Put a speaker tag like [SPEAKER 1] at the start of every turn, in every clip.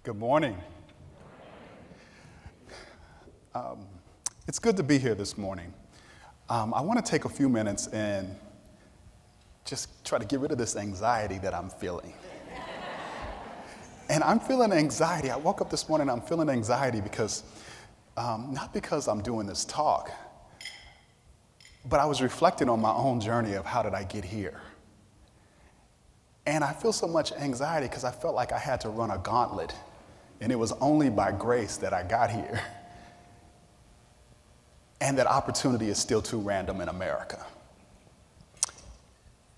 [SPEAKER 1] Good morning. It's good to be here this morning. I want to take a few minutes and just try to get rid of this anxiety that I'm feeling. And I'm feeling anxiety. I woke up this morning, I'm feeling anxiety because, not because I'm doing this talk, but I was reflecting on my own journey of how did I get here. And I feel so much anxiety because I felt like I had to run a gauntlet. And it was only by grace that I got here. And that opportunity is still too random in America.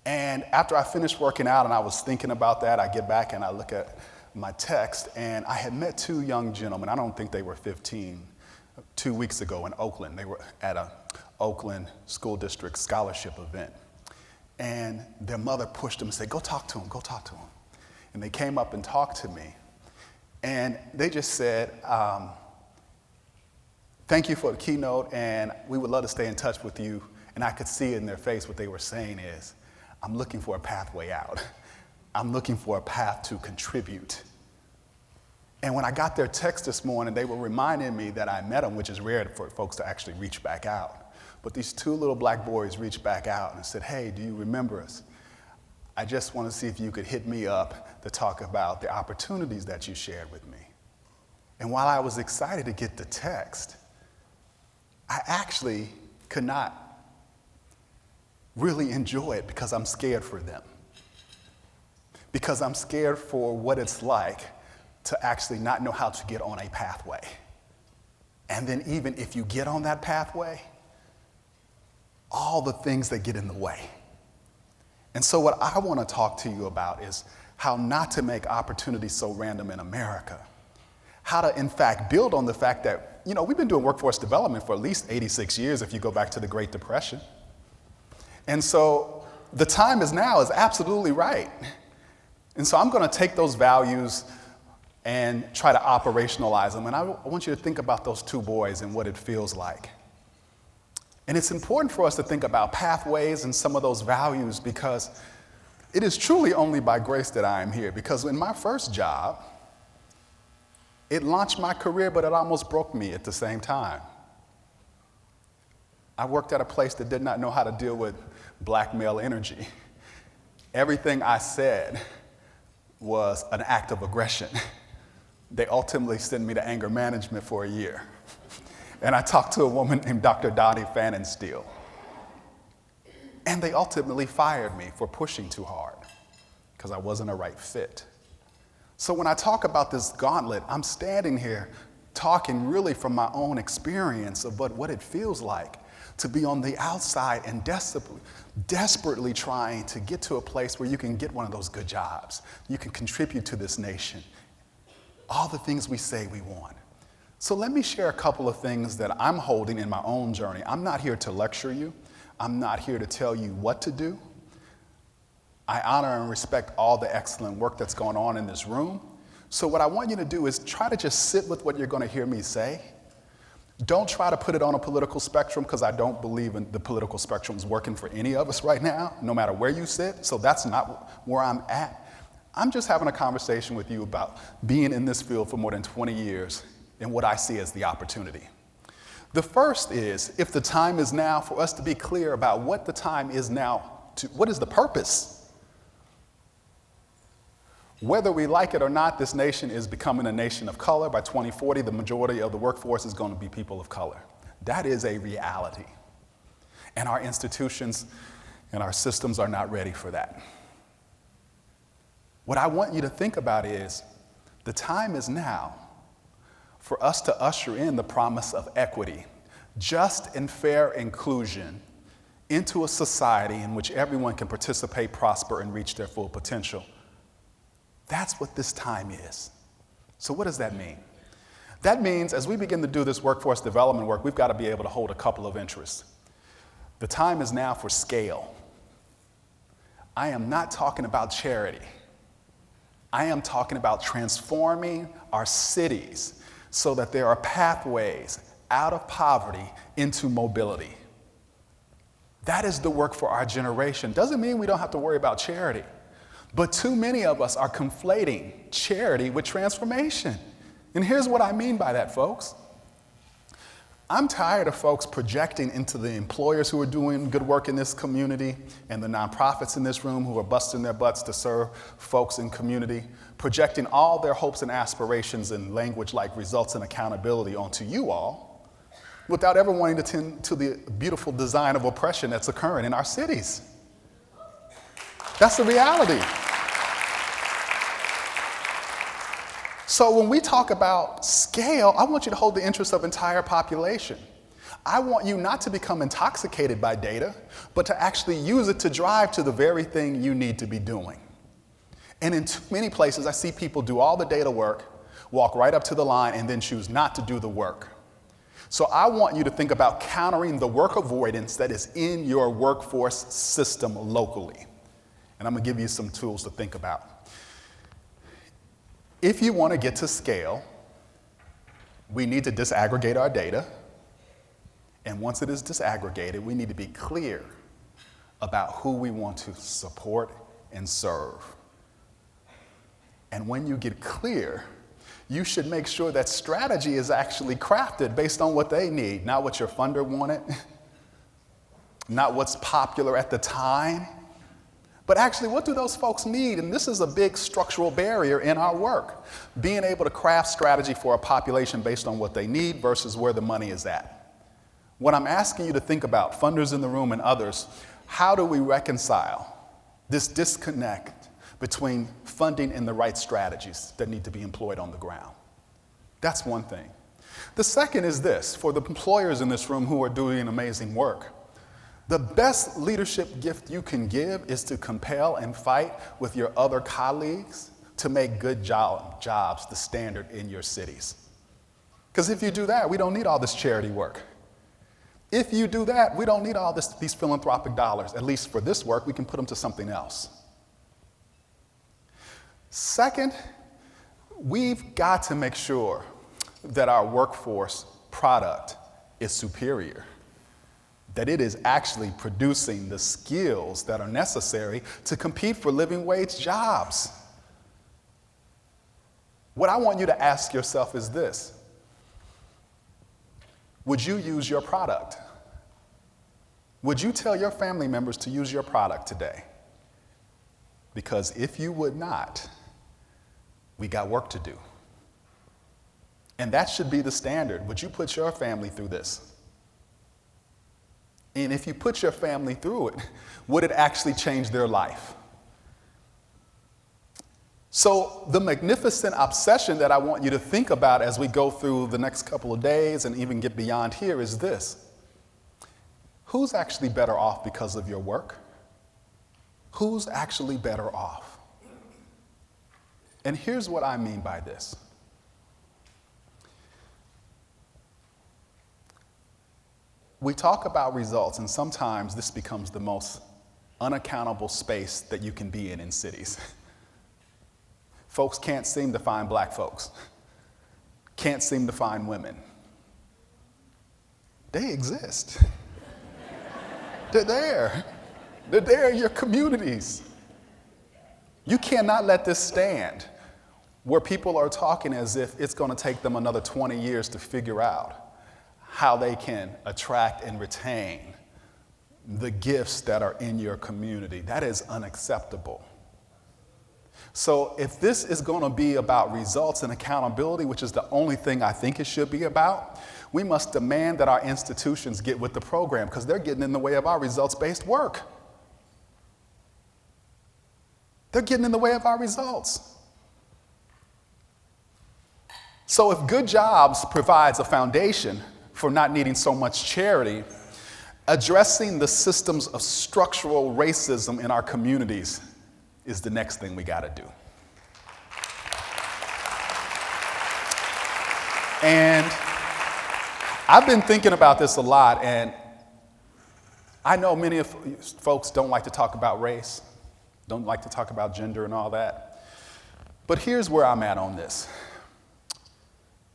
[SPEAKER 1] And after I finished working out and I was thinking about that, I get back and I look at my text, and I had met two young gentlemen, I don't think they were 15, 2 weeks ago in Oakland. They were at a Oakland School District scholarship event. And their mother pushed them and said, go talk to him, go talk to him. And they came up and talked to me. And they just said, thank you for the keynote, and we would love to stay in touch with you. And I could see in their face what they were saying is, I'm looking for a pathway out. I'm looking for a path to contribute. And when I got their text this morning, they were reminding me that I met them, which is rare for folks to actually reach back out. But these two little black boys reached back out and said, hey, do you remember us? I just want to see if you could hit me up to talk about the opportunities that you shared with me. And while I was excited to get the text, I actually could not really enjoy it because I'm scared for them. Because I'm scared for what it's like to actually not know how to get on a pathway. And then even if you get on that pathway, all the things that get in the way. And so what I want to talk to you about is how not to make opportunities so random in America. How to, in fact, build on the fact that, we've been doing workforce development for at least 86 years if you go back to the Great Depression. And so the time is now is absolutely right. And so I'm going to take those values and try to operationalize them. And I want you to think about those two boys and what it feels like. And it's important for us to think about pathways and some of those values because it is truly only by grace that I am here. Because in my first job, it launched my career, but it almost broke me at the same time. I worked at a place that did not know how to deal with black male energy. Everything I said was an act of aggression. They ultimately sent me to anger management for a year. And I talked to a woman named Dr. Dottie Fannensteel. And they ultimately fired me for pushing too hard because I wasn't a right fit. So when I talk about this gauntlet, I'm standing here talking really from my own experience of what it feels like to be on the outside and desperately trying to get to a place where you can get one of those good jobs. You can contribute to this nation. All the things we say we want. So let me share a couple of things that I'm holding in my own journey. I'm not here to lecture you. I'm not here to tell you what to do. I honor and respect all the excellent work that's going on in this room. So what I want you to do is try to just sit with what you're going to hear me say. Don't try to put it on a political spectrum because I don't believe in the political spectrum is working for any of us right now, no matter where you sit. So that's not where I'm at. I'm just having a conversation with you about being in this field for more than 20 years and what I see as the opportunity. The first is, if the time is now, for us to be clear about what the time is now, what is the purpose? Whether we like it or not, this nation is becoming a nation of color. By 2040, the majority of the workforce is going to be people of color. That is a reality. And our institutions and our systems are not ready for that. What I want you to think about is, the time is now for us to usher in the promise of equity, just and fair inclusion into a society in which everyone can participate, prosper, and reach their full potential. That's what this time is. So what does that mean? That means as we begin to do this workforce development work, we've got to be able to hold a couple of interests. The time is now for scale. I am not talking about charity. I am talking about transforming our cities so that there are pathways out of poverty into mobility. That is the work for our generation. Doesn't mean we don't have to worry about charity. But too many of us are conflating charity with transformation. And here's what I mean by that, folks. I'm tired of folks projecting into the employers who are doing good work in this community and the nonprofits in this room who are busting their butts to serve folks in community, projecting all their hopes and aspirations in language like results and accountability onto you all, without ever wanting to tend to the beautiful design of oppression that's occurring in our cities. That's the reality. So when we talk about scale, I want you to hold the interest of entire population. I want you not to become intoxicated by data, but to actually use it to drive to the very thing you need to be doing. And in too many places, I see people do all the data work, walk right up to the line, and then choose not to do the work. So I want you to think about countering the work avoidance that is in your workforce system locally. And I'm going to give you some tools to think about. If you want to get to scale, we need to disaggregate our data. And once it is disaggregated, we need to be clear about who we want to support and serve. And when you get clear, you should make sure that strategy is actually crafted based on what they need, not what your funder wanted, not what's popular at the time, but actually what do those folks need? And this is a big structural barrier in our work, being able to craft strategy for a population based on what they need versus where the money is at. What I'm asking you to think about, funders in the room and others, how do we reconcile this disconnect between funding and the right strategies that need to be employed on the ground? That's one thing. The second is this, for the employers in this room who are doing amazing work. The best leadership gift you can give is to compel and fight with your other colleagues to make good jobs the standard in your cities. Because if you do that, we don't need all this charity work. If you do that, we don't need all these philanthropic dollars. At least for this work, we can put them to something else. Second, we've got to make sure that our workforce product is superior, that it is actually producing the skills that are necessary to compete for living wage jobs. What I want you to ask yourself is this: would you use your product? Would you tell your family members to use your product today? Because if you would not, we got work to do. And that should be the standard. Would you put your family through this? And if you put your family through it, would it actually change their life? So the magnificent obsession that I want you to think about as we go through the next couple of days and even get beyond here is this: who's actually better off because of your work? Who's actually better off? And here's what I mean by this. We talk about results, and sometimes this becomes the most unaccountable space that you can be in cities. Folks can't seem to find black folks, can't seem to find women. They exist. They're there. They're there in your communities. You cannot let this stand where people are talking as if it's going to take them another 20 years to figure out how they can attract and retain the gifts that are in your community. That is unacceptable. So if this is going to be about results and accountability, which is the only thing I think it should be about, we must demand that our institutions get with the program, because they're getting in the way of our results-based work. They're getting in the way of our results. So if Good Jobs provides a foundation for not needing so much charity, addressing the systems of structural racism in our communities is the next thing we got to do. And I've been thinking about this a lot, and I know many of folks don't like to talk about race, don't like to talk about gender and all that. But here's where I'm at on this.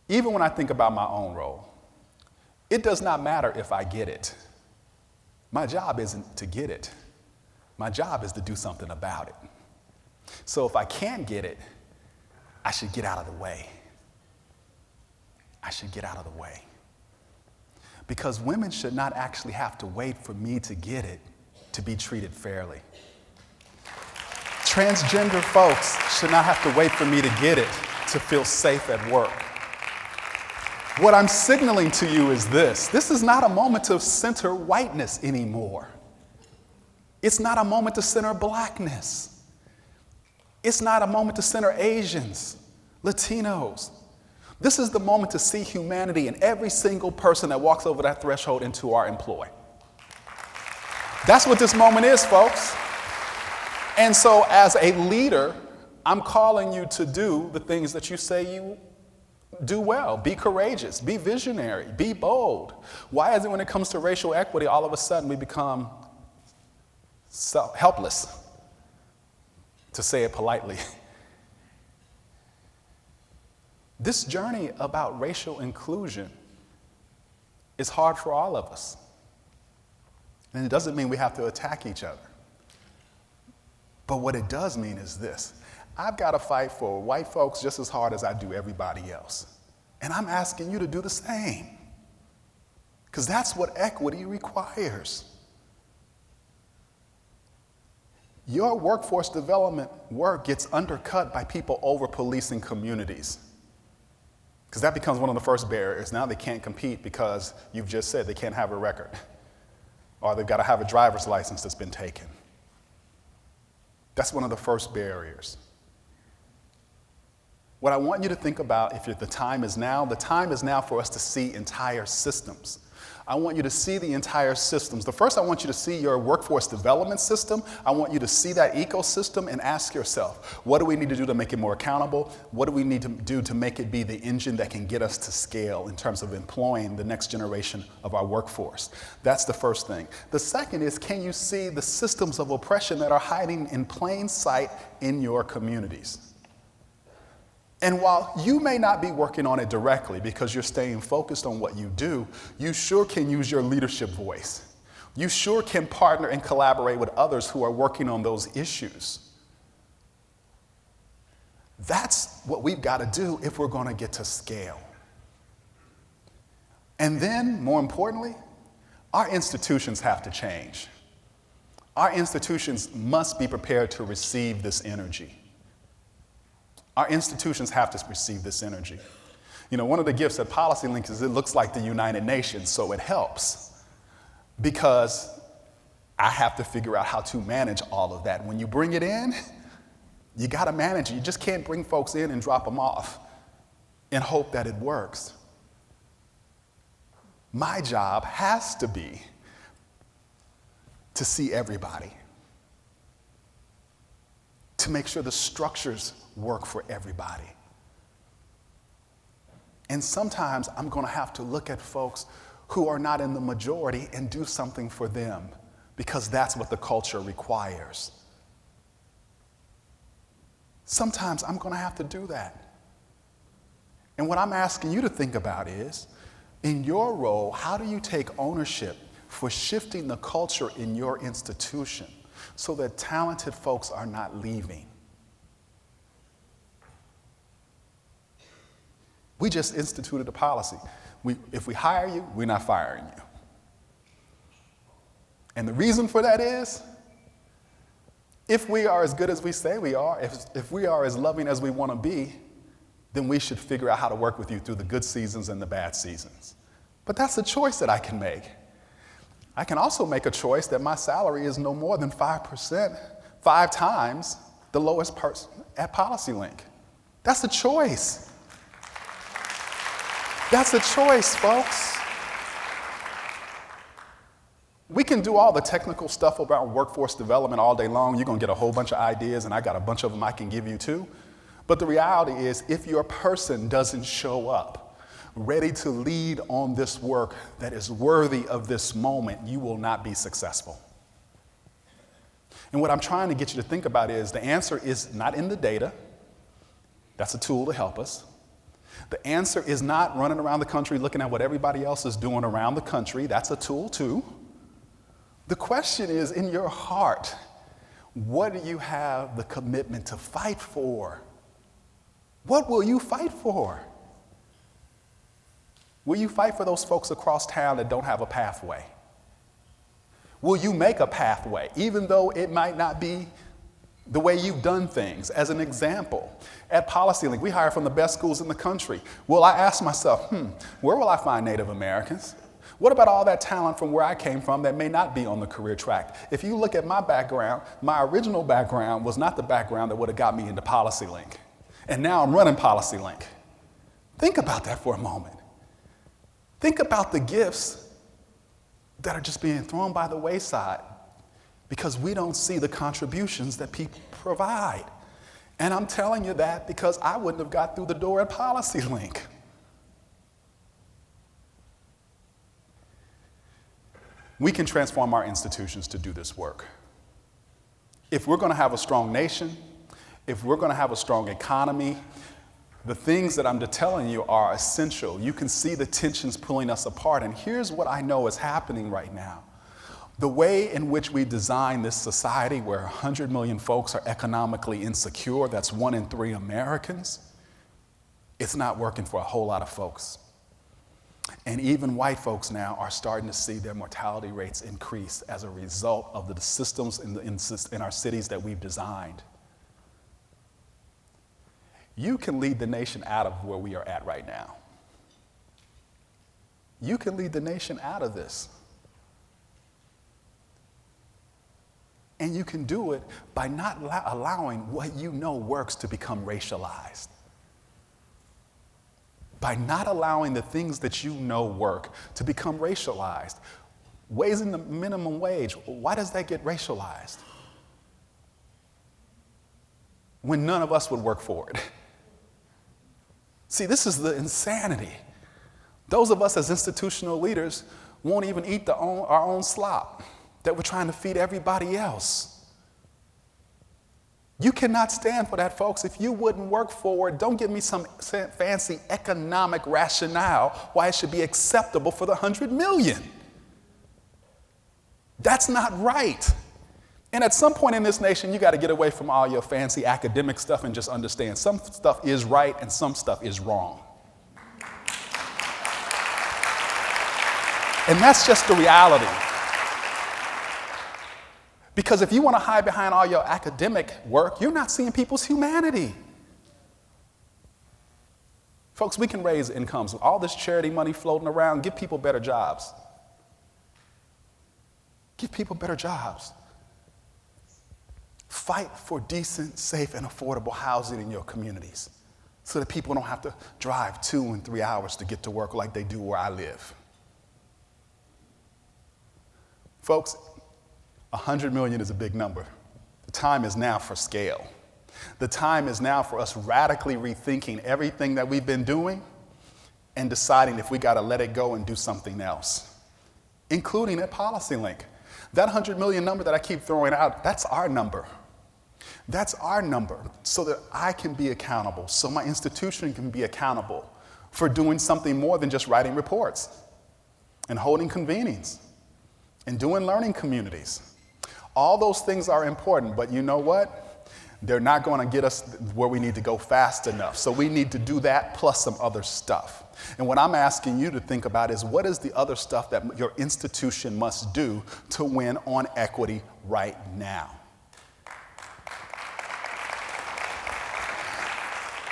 [SPEAKER 1] Even when I think about my own role, it does not matter if I get it. My job isn't to get it. My job is to do something about it. So if I can't get it, I should get out of the way. I should get out of the way. Because women should not actually have to wait for me to get it to be treated fairly. Transgender folks should not have to wait for me to get it to feel safe at work. What I'm signaling to you is this. This is not a moment to center whiteness anymore. It's not a moment to center blackness. It's not a moment to center Asians, Latinos. This is the moment to see humanity in every single person that walks over that threshold into our employ. That's what this moment is, folks. And so as a leader, I'm calling you to do the things that you say you do well. Be courageous, be visionary, be bold. Why is it when it comes to racial equity, all of a sudden we become helpless, to say it politely? This journey about racial inclusion is hard for all of us. And it doesn't mean we have to attack each other. But what it does mean is this. I've got to fight for white folks just as hard as I do everybody else. And I'm asking you to do the same. Because that's what equity requires. Your workforce development work gets undercut by people over-policing communities. Because that becomes one of the first barriers. Now they can't compete because you've just said they can't have a record. Or they've got to have a driver's license that's been taken. That's one of the first barriers. What I want you to think about, if the time is now for us to see entire systems. I want you to see the entire systems. The first, I want you to see your workforce development system. I want you to see that ecosystem and ask yourself, what do we need to do to make it more accountable? What do we need to do to make it be the engine that can get us to scale in terms of employing the next generation of our workforce? That's the first thing. The second is, can you see the systems of oppression that are hiding in plain sight in your communities? And while you may not be working on it directly because you're staying focused on what you do, you sure can use your leadership voice. You sure can partner and collaborate with others who are working on those issues. That's what we've got to do if we're going to get to scale. And then, more importantly, our institutions have to change. Our institutions must be prepared to receive this energy. Our institutions have to receive this energy. You know, one of the gifts at PolicyLink is it looks like the United Nations, so it helps. Because I have to figure out how to manage all of that. When you bring it in, you got to manage it. You just can't bring folks in and drop them off and hope that it works. My job has to be to see everybody, to make sure the structures work for everybody. And sometimes I'm going to have to look at folks who are not in the majority and do something for them, because that's what the culture requires. Sometimes I'm going to have to do that. And what I'm asking you to think about is, in your role, how do you take ownership for shifting the culture in your institution so that talented folks are not leaving? We just instituted a policy. If we hire you, we're not firing you. And the reason for that is, if we are as good as we say we are, if we are as loving as we want to be, then we should figure out how to work with you through the good seasons and the bad seasons. But that's a choice that I can make. I can also make a choice that my salary is no more than 5%, 5 times the lowest person at PolicyLink. That's a choice. That's a choice, folks. We can do all the technical stuff about workforce development all day long. You're going to get a whole bunch of ideas, and I got a bunch of them I can give you too. But the reality is, if your person doesn't show up ready to lead on this work that is worthy of this moment, you will not be successful. And what I'm trying to get you to think about is, the answer is not in the data. That's a tool to help us. The answer is not running around the country looking at what everybody else is doing around the country. That's a tool too. The question is, in your heart, What do you have the commitment to fight for? What will you fight for? Will you fight for those folks across town that don't have a pathway? Will you make a pathway, even though it might not be the way you've done things? As an example, at PolicyLink, we hire from the best schools in the country. Will I ask myself, where will I find Native Americans? What about all that talent from where I came from that may not be on the career track? If you look at my background, my original background was not the background that would have got me into PolicyLink. And now I'm running PolicyLink. Think about that for a moment. Think about the gifts that are just being thrown by the wayside because we don't see the contributions that people provide. And I'm telling you that because I wouldn't have got through the door at PolicyLink. We can transform our institutions to do this work. If we're going to have a strong nation, if we're going to have a strong economy, the things that I'm telling you are essential. You can see the tensions pulling us apart. And here's what I know is happening right now. The way in which we design this society where 100 million folks are economically insecure, that's 1 in 3 Americans, it's not working for a whole lot of folks. And even white folks now are starting to see their mortality rates increase as a result of the systems in our cities that we've designed. You can lead the nation out of where we are at right now. You can lead the nation out of this. And you can do it by not allowing what you know works to become racialized. By not allowing the things that you know work to become racialized. Raising the minimum wage, why does that get racialized? When none of us would work for it. See, this is the insanity. Those of us as institutional leaders won't even eat our own slop that we're trying to feed everybody else. You cannot stand for that, folks. If you wouldn't work for it, don't give me some fancy economic rationale why it should be acceptable for the 100 million. That's not right. And at some point in this nation, you got to get away from all your fancy academic stuff and just understand some stuff is right and some stuff is wrong. And that's just the reality. Because if you want to hide behind all your academic work, you're not seeing people's humanity. Folks, we can raise incomes. All this charity money floating around, give people better jobs. Give people better jobs. Fight for decent, safe, and affordable housing in your communities so that people don't have to drive 2 and 3 hours to get to work like they do where I live. Folks, 100 million is a big number. The time is now for scale. The time is now for us radically rethinking everything that we've been doing and deciding if we got to let it go and do something else, including at PolicyLink. That 100 million number that I keep throwing out, that's our number. That's our number so that I can be accountable, so my institution can be accountable for doing something more than just writing reports and holding convenings and doing learning communities. All those things are important, but you know what? They're not going to get us where we need to go fast enough. So we need to do that plus some other stuff. And what I'm asking you to think about is what is the other stuff that your institution must do to win on equity right now?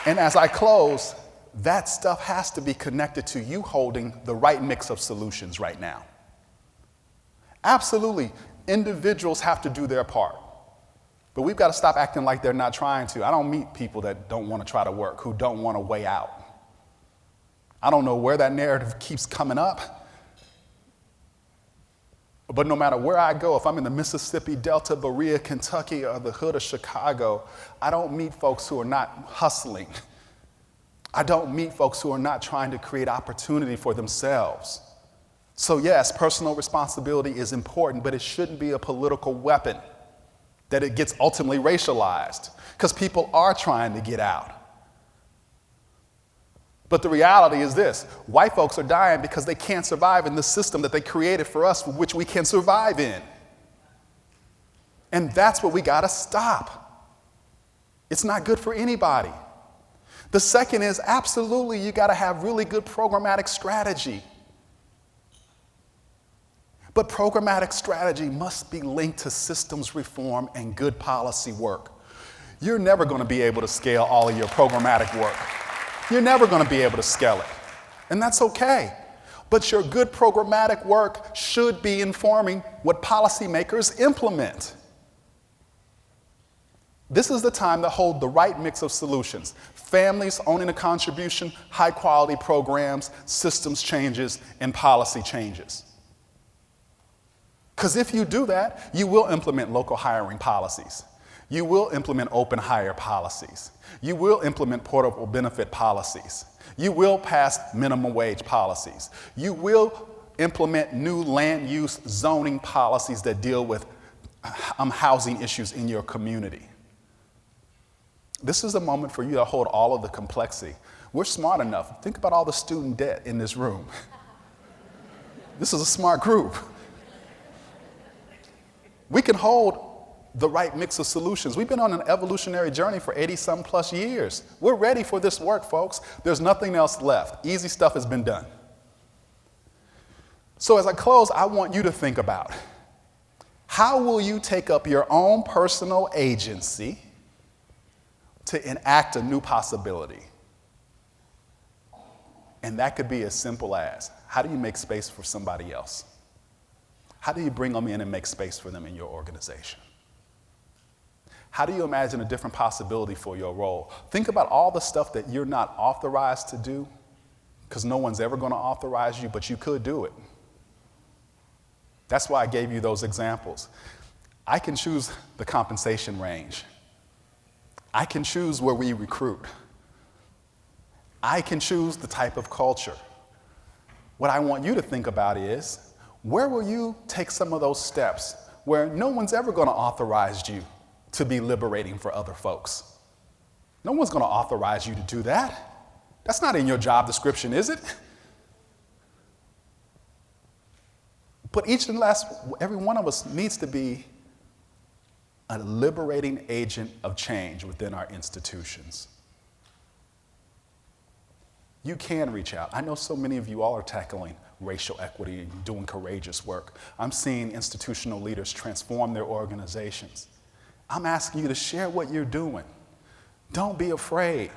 [SPEAKER 1] And as I close, that stuff has to be connected to you holding the right mix of solutions right now. Absolutely, individuals have to do their part. But we've got to stop acting like they're not trying to. I don't meet people that don't want to try to work, who don't want a way out. I don't know where that narrative keeps coming up. But no matter where I go, if I'm in the Mississippi Delta, Berea, Kentucky, or the hood of Chicago, I don't meet folks who are not hustling. I don't meet folks who are not trying to create opportunity for themselves. So yes, personal responsibility is important, but it shouldn't be a political weapon that it gets ultimately racialized, because people are trying to get out. But the reality is this: white folks are dying because they can't survive in the system that they created for us, which we can survive in. And that's what we got to stop. It's not good for anybody. The second is absolutely you got to have really good programmatic strategy. But programmatic strategy must be linked to systems reform and good policy work. You're never going to be able to scale all of your programmatic work. You're never going to be able to scale it. And that's okay. But your good programmatic work should be informing what policymakers implement. This is the time to hold the right mix of solutions. Families owning a contribution, high quality programs, systems changes, and policy changes. Because if you do that, you will implement local hiring policies. You will implement open hire policies. You will implement portable benefit policies. You will pass minimum wage policies. You will implement new land use zoning policies that deal with housing issues in your community. This is a moment for you to hold all of the complexity. We're smart enough. Think about all the student debt in this room. This is a smart group. We can hold the right mix of solutions. We've been on an evolutionary journey for 80-some plus years. We're ready for this work, folks. There's nothing else left. Easy stuff has been done. So as I close, I want you to think about how will you take up your own personal agency to enact a new possibility? And that could be as simple as, how do you make space for somebody else? How do you bring them in and make space for them in your organization? How do you imagine a different possibility for your role? Think about all the stuff that you're not authorized to do, because no one's ever going to authorize you, but you could do it. That's why I gave you those examples. I can choose the compensation range. I can choose where we recruit. I can choose the type of culture. What I want you to think about is, where will you take some of those steps where no one's ever going to authorize you to be liberating for other folks? No one's going to authorize you to do that. That's not in your job description, is it? But each and every one of us needs to be a liberating agent of change within our institutions. You can reach out. I know so many of you all are tackling racial equity and doing courageous work. I'm seeing institutional leaders transform their organizations. I'm asking you to share what you're doing. Don't be afraid.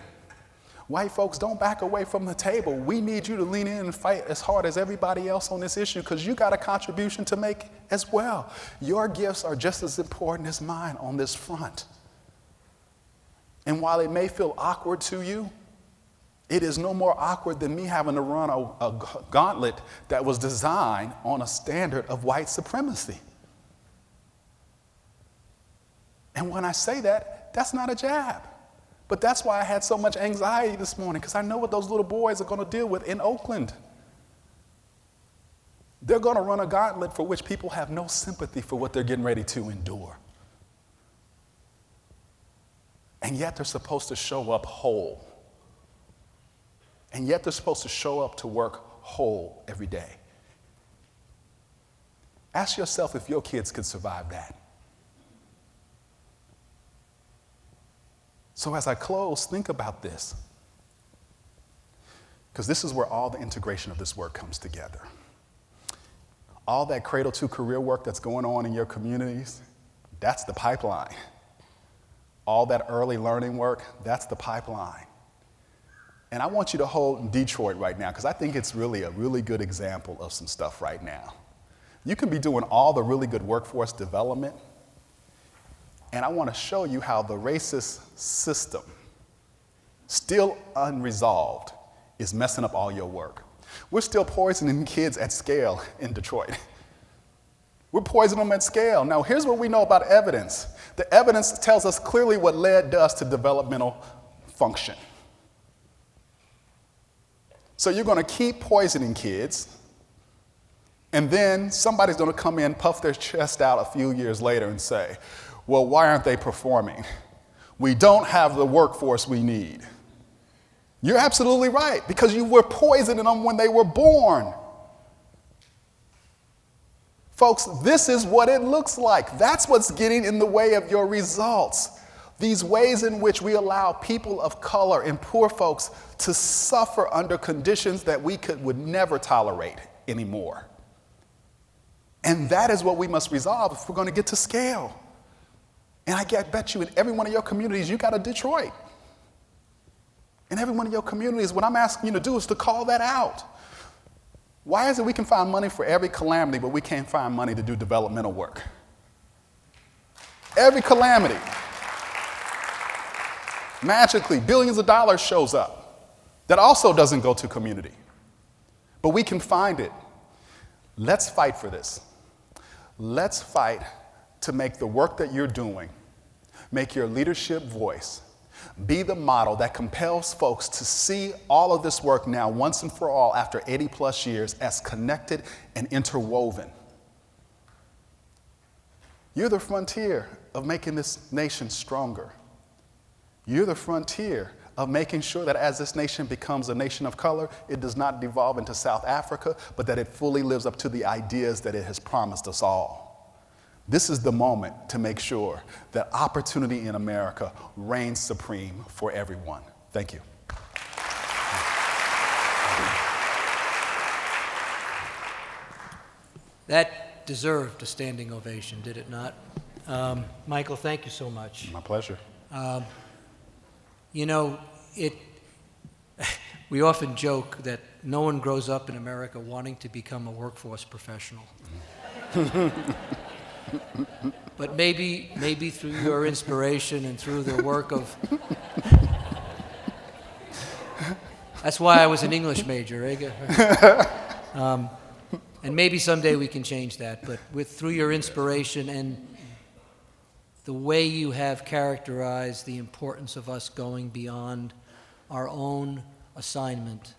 [SPEAKER 1] White folks, don't back away from the table. We need you to lean in and fight as hard as everybody else on this issue, because you got a contribution to make as well. Your gifts are just as important as mine on this front. And while it may feel awkward to you, it is no more awkward than me having to run a gauntlet that was designed on a standard of white supremacy. And when I say that, that's not a jab. But that's why I had so much anxiety this morning, because I know what those little boys are going to deal with in Oakland. They're going to run a gauntlet for which people have no sympathy for what they're getting ready to endure. And yet they're supposed to show up whole. And yet they're supposed to show up to work whole every day. Ask yourself if your kids could survive that. So as I close, think about this, because this is where all the integration of this work comes together. All that cradle to career work that's going on in your communities, that's the pipeline. All that early learning work, that's the pipeline. And I want you to hold Detroit right now, because I think it's really a really good example of some stuff right now. You can be doing all the really good workforce development, and I want to show you how the racist system, still unresolved, is messing up all your work. We're still poisoning kids at scale in Detroit. We're poisoning them at scale. Now, here's what we know about evidence. The evidence tells us clearly what lead does to developmental function. So you're going to keep poisoning kids, and then somebody's going to come in, puff their chest out a few years later and say, well, why aren't they performing? We don't have the workforce we need. You're absolutely right, because you were poisoning them when they were born. Folks, this is what it looks like. That's what's getting in the way of your results. These ways in which we allow people of color and poor folks to suffer under conditions that we would never tolerate anymore. And that is what we must resolve if we're going to get to scale. And I bet you in every one of your communities, you got a Detroit. In every one of your communities, what I'm asking you to do is to call that out. Why is it we can find money for every calamity, but we can't find money to do developmental work? Every calamity. Magically, billions of dollars shows up. That also doesn't go to community. But we can find it. Let's fight for this. Let's fight to make the work that you're doing, make your leadership voice, be the model that compels folks to see all of this work now once and for all after 80 plus years as connected and interwoven. You're the frontier of making this nation stronger. You're the frontier of making sure that as this nation becomes a nation of color, it does not devolve into South Africa, but that it fully lives up to the ideas that it has promised us all. This is the moment to make sure that opportunity in America reigns supreme for everyone. Thank you.
[SPEAKER 2] That deserved a standing ovation, did it not? Michael, thank you so much.
[SPEAKER 1] My pleasure.
[SPEAKER 2] You know, we often joke that no one grows up in America wanting to become a workforce professional. But maybe through your inspiration and through the work of... That's why I was an English major, eh? And maybe someday we can change that, but through your inspiration and the way you have characterized the importance of us going beyond our own assignment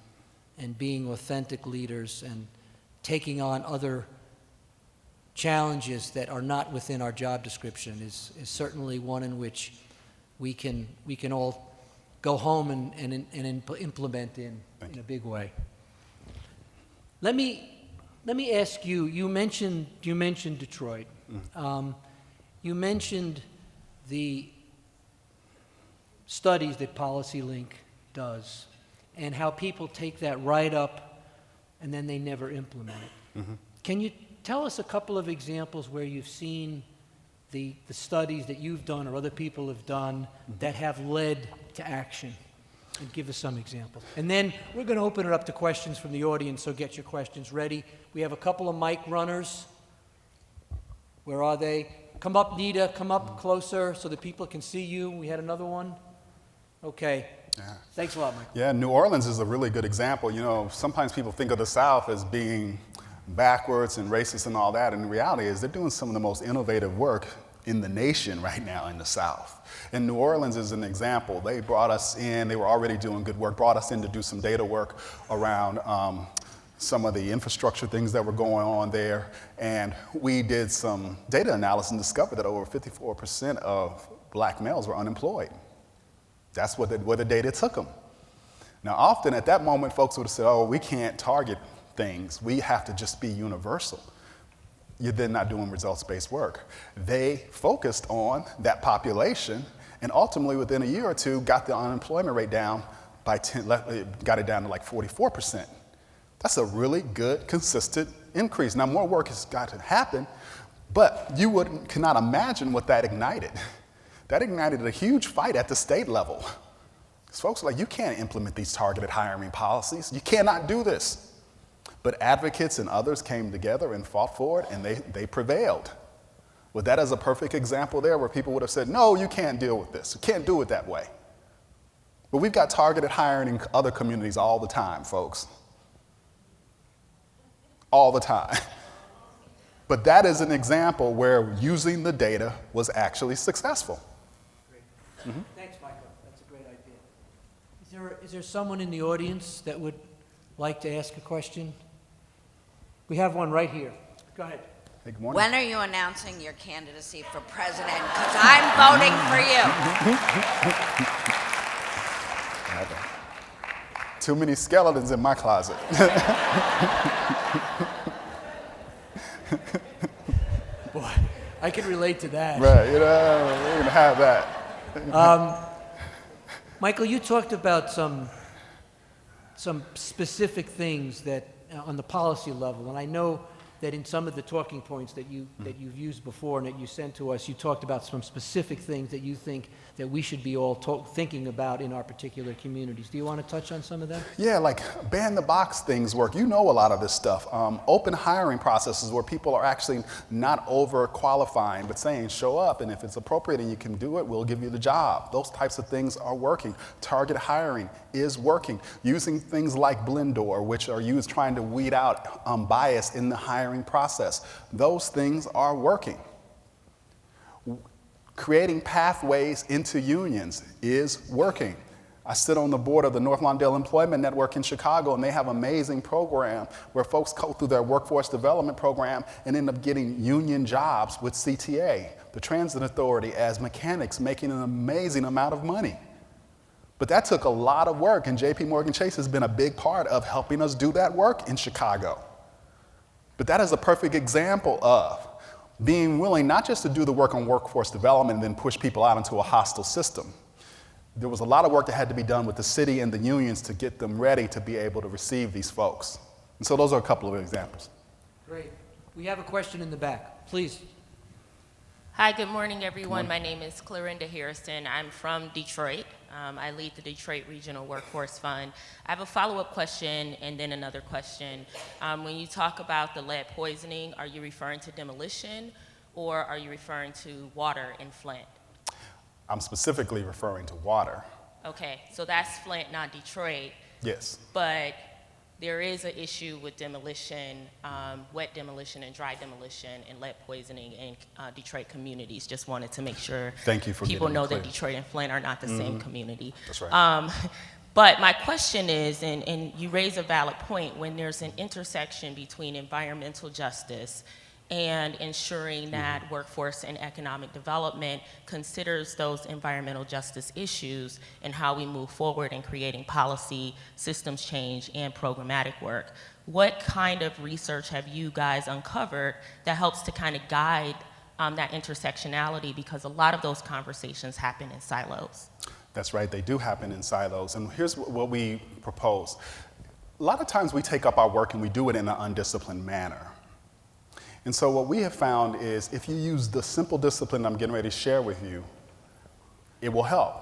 [SPEAKER 2] and being authentic leaders and taking on other challenges that are not within our job description is certainly one in which we can all go home and implement in a big way. Let me ask you. You mentioned Detroit. You mentioned the studies that PolicyLink does and how people take that right up and then they never implement it. Mm-hmm. Can you tell us a couple of examples where you've seen the studies that you've done or other people have done that have led to action? And give us some examples. And then we're going to open it up to questions from the audience, so get your questions ready. We have a couple of mic runners. Where are they? Come up, Nita. Come up closer so that people can see you. We had another one. Okay. Yeah. Thanks a lot, Michael.
[SPEAKER 1] Yeah, New Orleans is a really good example. You know, sometimes people think of the South as being backwards and racist and all that, and the reality is they're doing some of the most innovative work in the nation right now in the South. And New Orleans is an example. They brought us in, they were already doing good work, brought us in to do some data work around some of the infrastructure things that were going on there. And we did some data analysis and discovered that over 54% of black males were unemployed. That's where the data took them. Now, often at that moment, folks would have said, oh, we can't target things. We have to just be universal. You're then not doing results-based work. They focused on that population and ultimately within a year or two got the unemployment rate down by got it down to like 44%. That's a really good, consistent increase. Now more work has got to happen, but you cannot imagine what that ignited. That ignited a huge fight at the state level. Because folks are like, you can't implement these targeted hiring policies. You cannot do this. But advocates and others came together and fought for it, and they prevailed. Well, that is a perfect example there where people would have said, no, you can't deal with this. You can't do it that way. But we've got targeted hiring in other communities all the time, folks. All the time. But that is an example where using the data was actually successful.
[SPEAKER 2] Great. Mm-hmm. Thanks, Michael. That's a great idea. Is there someone in the audience that would like to ask a question? We have one right here. Go ahead.
[SPEAKER 1] Hey, good morning.
[SPEAKER 3] When are you announcing your candidacy for president? Because I'm voting for you.
[SPEAKER 1] Too many skeletons in my closet.
[SPEAKER 2] I can relate to that.
[SPEAKER 1] Right, you know, we're going to have that.
[SPEAKER 2] Michael, you talked about some specific things that on the policy level, and I know that in some of the talking points that you've used before and that you sent to us, you talked about some specific things that you think that we should be all thinking about in our particular communities. Do you want to touch on some of that?
[SPEAKER 1] Yeah, like ban-the-box things work. You know a lot of this stuff. Open hiring processes where people are actually not overqualifying, but saying, show up, and if it's appropriate and you can do it, we'll give you the job. Those types of things are working. Target hiring is working. Using things like Blendor, which are used trying to weed out bias in the hiring process. Those things are working. Creating pathways into unions is working. I sit on the board of the North Lawndale Employment Network in Chicago, and they have an amazing program where folks go through their workforce development program and end up getting union jobs with CTA, the Transit Authority, as mechanics, making an amazing amount of money. But that took a lot of work, and JP Morgan Chase has been a big part of helping us do that work in Chicago. But that is a perfect example of being willing not just to do the work on workforce development and then push people out into a hostile system. There was a lot of work that had to be done with the city and the unions to get them ready to be able to receive these folks. And so those are a couple of examples.
[SPEAKER 2] Great. We have a question in the back. Please.
[SPEAKER 4] Hi, good morning, everyone. My name is Clarinda Harrison. I'm from Detroit. I lead the Detroit Regional Workforce Fund. I have a follow-up question and then another question. When you talk about the lead poisoning, are you referring to demolition or are you referring to water in Flint?
[SPEAKER 1] I'm specifically referring to water.
[SPEAKER 4] Okay, so that's Flint, not Detroit.
[SPEAKER 1] Yes.
[SPEAKER 4] But there is an issue with demolition, wet demolition and dry demolition and lead poisoning in Detroit communities. Just wanted to make sure
[SPEAKER 1] Thank you for
[SPEAKER 4] people
[SPEAKER 1] getting
[SPEAKER 4] know
[SPEAKER 1] it clear.
[SPEAKER 4] that Detroit and Flint are not the same community.
[SPEAKER 1] That's right.
[SPEAKER 4] But my question is, and you raise a valid point, when there's an intersection between environmental justice and ensuring that workforce and economic development considers those environmental justice issues and how we move forward in creating policy, systems change, and programmatic work. What kind of research have you guys uncovered that helps to kind of guide that intersectionality, because a lot of those conversations happen in silos?
[SPEAKER 1] That's right, they do happen in silos. And here's what we propose. A lot of times we take up our work and we do it in an undisciplined manner. And so what we have found is if you use the simple discipline I'm getting ready to share with you, it will help.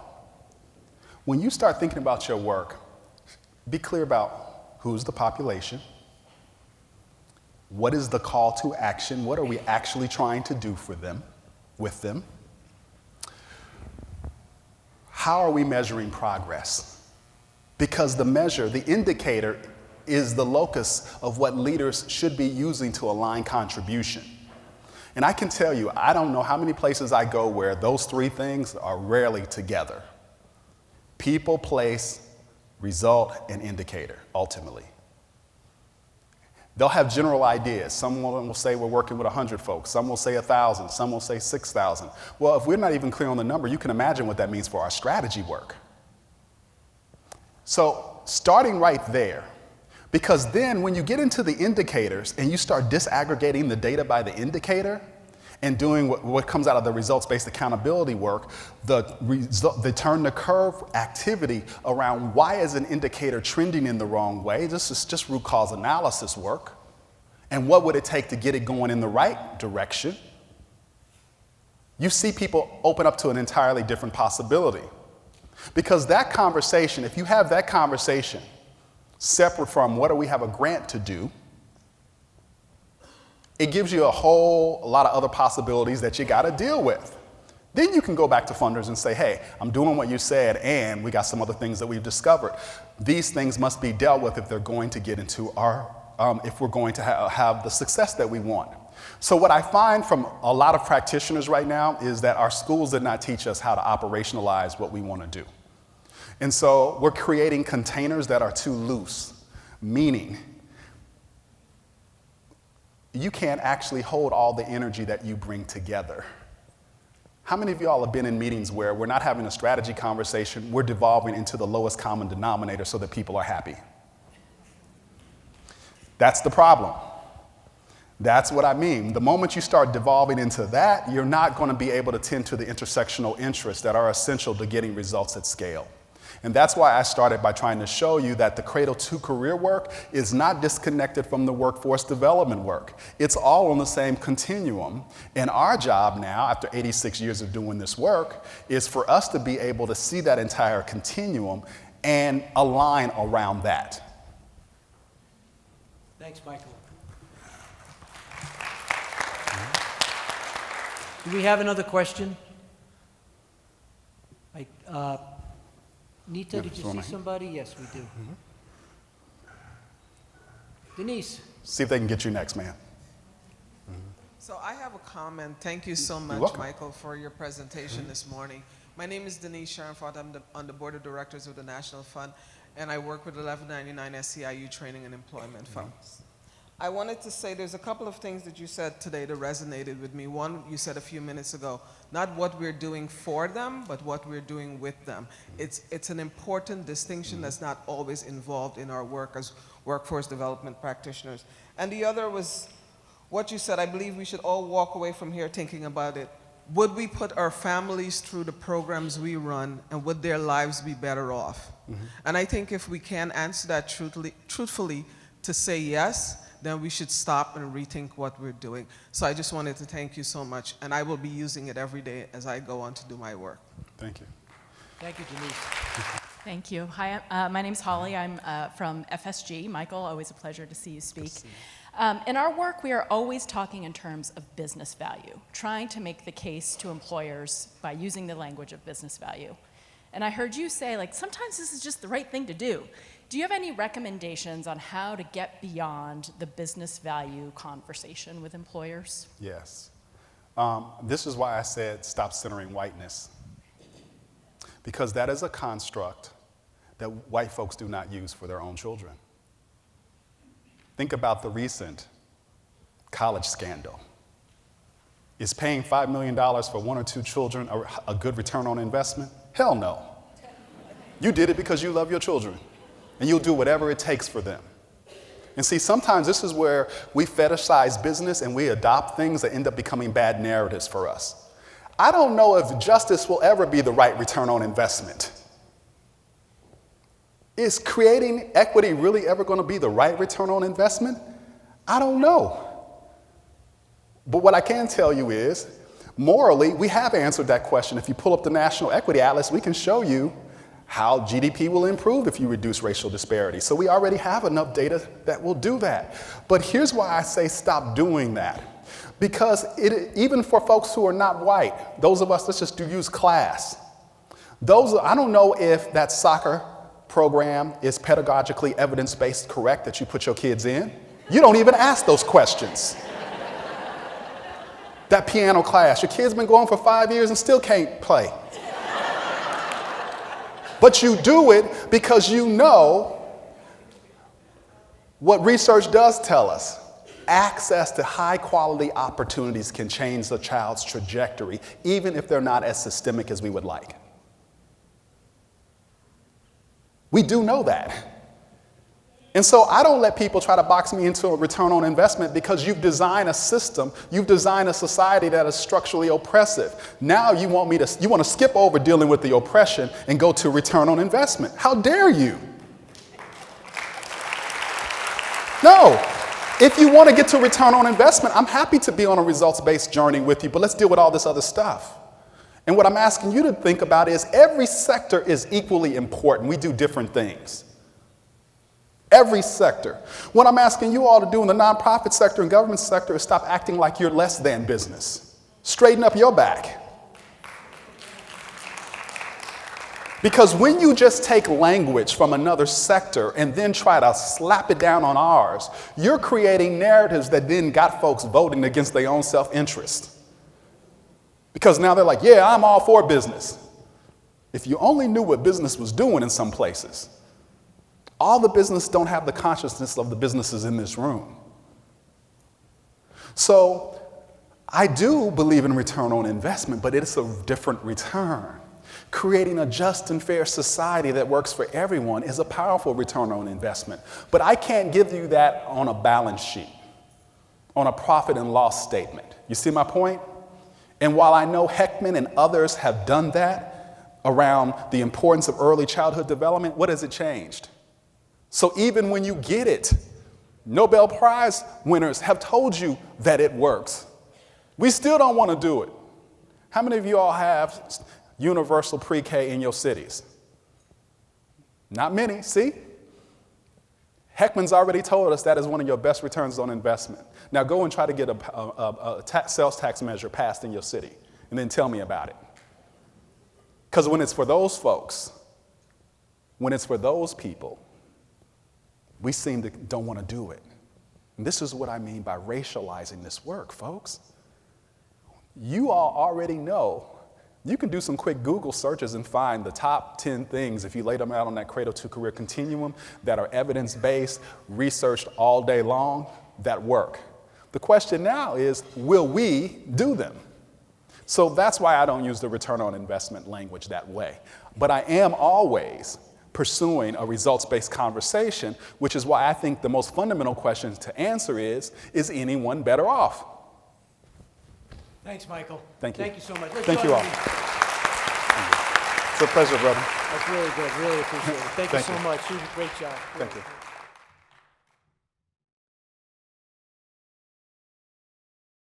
[SPEAKER 1] When you start thinking about your work, be clear about who's the population, what is the call to action, what are we actually trying to do for them, with them, how are we measuring progress? Because the measure, the indicator, is the locus of what leaders should be using to align contribution. And I can tell you, I don't know how many places I go where those three things are rarely together. People, place, result, and indicator, ultimately. They'll have general ideas. Someone will say we're working with 100 folks. Some will say 1,000. Some will say 6,000. Well, if we're not even clear on the number, you can imagine what that means for our strategy work. So starting right there, because then when you get into the indicators and you start disaggregating the data by the indicator and doing what comes out of the results-based accountability work, the turn the curve activity around why is an indicator trending in the wrong way, this is just root cause analysis work, and what would it take to get it going in the right direction, you see people open up to an entirely different possibility. Because that conversation, if you have that conversation, separate from what do we have a grant to do, it gives you a whole lot of other possibilities that you got to deal with. Then you can go back to funders and say, hey, I'm doing what you said, and we got some other things that we've discovered. These things must be dealt with if they're going to get into our, if we're going to have the success that we want. So what I find from a lot of practitioners right now is that our schools did not teach us how to operationalize what we want to do. And so we're creating containers that are too loose, meaning you can't actually hold all the energy that you bring together. How many of y'all have been in meetings where we're not having a strategy conversation, we're devolving into the lowest common denominator so that people are happy? That's the problem. That's what I mean. The moment you start devolving into that, you're not going to be able to tend to the intersectional interests that are essential to getting results at scale. And that's why I started by trying to show you that the cradle to career work is not disconnected from the workforce development work. It's all on the same continuum. And our job now, after 86 years of doing this work, is for us to be able to see that entire continuum and align around that.
[SPEAKER 2] Thanks, Michael. Do we have another question? Nita,
[SPEAKER 1] Yeah,
[SPEAKER 2] did you
[SPEAKER 1] throw
[SPEAKER 2] see
[SPEAKER 1] my hand.
[SPEAKER 2] somebody? Yes, we do. Denise.
[SPEAKER 1] See if they can get you next, man.
[SPEAKER 5] So I have a comment. Thank you so much,
[SPEAKER 1] welcome.
[SPEAKER 5] Michael, for your presentation this morning. My name is Denise Sharonfort. I'm on the board of directors of the National Fund, and I work with 1199 SCIU Training and Employment Funds. I wanted to say there's a couple of things that you said today that resonated with me. One, you said a few minutes ago, not what we're doing for them, but what we're doing with them. It's an important distinction that's not always involved in our work as workforce development practitioners. And the other was what you said. I believe we should all walk away from here thinking about it. Would we put our families through the programs we run, and would their lives be better off? And I think if we can answer that truthfully to say yes, then we should stop and rethink what we're doing. So I just wanted to thank you so much, and I will be using it every day as I go on to do my work.
[SPEAKER 1] Thank you.
[SPEAKER 2] Thank you, Denise.
[SPEAKER 6] Thank you. Hi, my name's Holly. I'm from FSG. Michael, always a pleasure to see you speak. In our work, we are always talking in terms of business value, trying to make the case to employers by using the language of business value. And I heard you say, like, sometimes this is just the right thing to do. Do you have any recommendations on how to get beyond the business value conversation with employers?
[SPEAKER 1] Yes. This is why I said stop centering whiteness. Because that is a construct that white folks do not use for their own children. Think about the recent college scandal. Is paying $5 million for one or two children a good return on investment? Hell no. You did it because you love your children, and you'll do whatever it takes for them. And see, sometimes this is where we fetishize business and we adopt things that end up becoming bad narratives for us. I don't know if justice will ever be the right return on investment. Is creating equity really ever going to be the right return on investment? I don't know. But what I can tell you is, morally, we have answered that question. If you pull up the National Equity Atlas, we can show you how GDP will improve if you reduce racial disparity. So we already have enough data that will do that. But here's why I say stop doing that. Because even for folks who are not white, those of us, let's just use class. I don't know if that soccer program is pedagogically evidence-based correct that you put your kids in. You don't even ask those questions. That piano class, your kid's been going for 5 years and still can't play. But you do it because you know what research does tell us. Access to high quality opportunities can change the child's trajectory, even if they're not as systemic as we would like. We do know that. And so I don't let people try to box me into a return on investment because you've designed a system, you've designed a society that is structurally oppressive. Now you want to skip over dealing with the oppression and go to return on investment. How dare you? No. If you want to get to return on investment, I'm happy to be on a results-based journey with you, but let's deal with all this other stuff. And what I'm asking you to think about is every sector is equally important. We do different things. Every sector. What I'm asking you all to do in the nonprofit sector and government sector is stop acting like you're less than business. Straighten up your back. Because when you just take language from another sector and then try to slap it down on ours, you're creating narratives that then got folks voting against their own self-interest. Because now they're like, yeah, I'm all for business. If you only knew what business was doing in some places. All the business don't have the consciousness of the businesses in this room. So I do believe in return on investment, but it's a different return. Creating a just and fair society that works for everyone is a powerful return on investment. But I can't give you that on a balance sheet. on a profit and loss statement. You see my point? And while I know Heckman and others have done that around the importance of early childhood development, what has it changed? So even when you get it, Nobel Prize winners have told you that it works. We still don't want to do it. How many of you all have universal pre-K in your cities? Not many, see? Heckman's already told us that is one of your best returns on investment. Now go and try to get a sales tax measure passed in your city, and then tell me about it. Because when it's for those folks, when it's for those people, we seem to don't want to do it. And this is what I mean by racializing this work, folks. You all already know. You can do some quick Google searches and find the top 10 things, if you lay them out on that cradle to career continuum, that are evidence-based, researched all day long, that work. The question now is, will we do them? So that's why I don't use the return on investment language that way. But I am always pursuing a results-based conversation, which is why I think the most fundamental question to answer is anyone better off?
[SPEAKER 2] Thanks, Michael.
[SPEAKER 1] Thank you.
[SPEAKER 2] Thank you so much.
[SPEAKER 1] Thank you all. It's a pleasure, brother.
[SPEAKER 2] That's really good. Really appreciate it. Thank you
[SPEAKER 1] Thank
[SPEAKER 2] so
[SPEAKER 1] you.
[SPEAKER 2] much. You did a great job.
[SPEAKER 1] Thank you.